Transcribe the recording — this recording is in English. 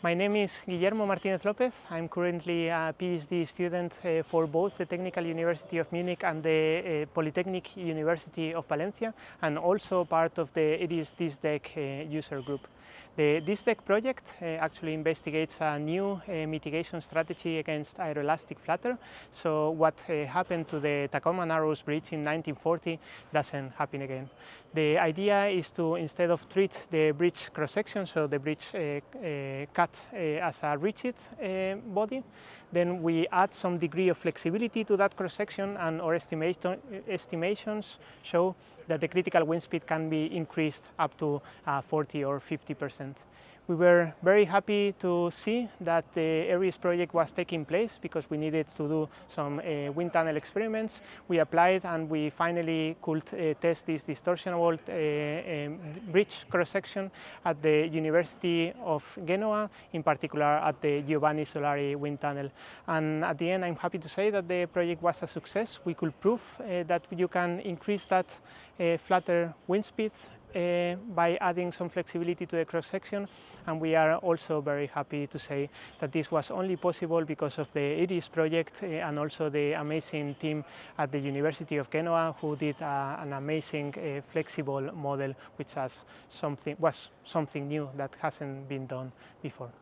My name is Guillermo Martínez-López. I'm currently a PhD student for both the Technical University of Munich and the Polytechnic University of Valencia, and also part of the ERIES-IW2026 user group. The DISDEC project actually investigates a new mitigation strategy against aeroelastic flutter. So what happened to the Tacoma Narrows Bridge in 1940 doesn't happen again. The idea is to, instead of treat the bridge cross-section, so the bridge cut as a rigid body, then we add some degree of flexibility to that cross-section, and our estimations show that the critical wind speed can be increased up to 40 or 50%. We were very happy to see that the ERIES project was taking place because we needed to do some wind tunnel experiments. We applied and we finally could test this distortionable bridge cross-section at the University of Genoa, in particular at the Giovanni Solari wind tunnel. And at the end, I'm happy to say that the project was a success. We could prove that you can increase that flutter wind speed by adding some flexibility to the cross-section, and we are also very happy to say that this was only possible because of the ERIES project and also the amazing team at the University of Genoa, who did an amazing flexible model, which was something new that hasn't been done before.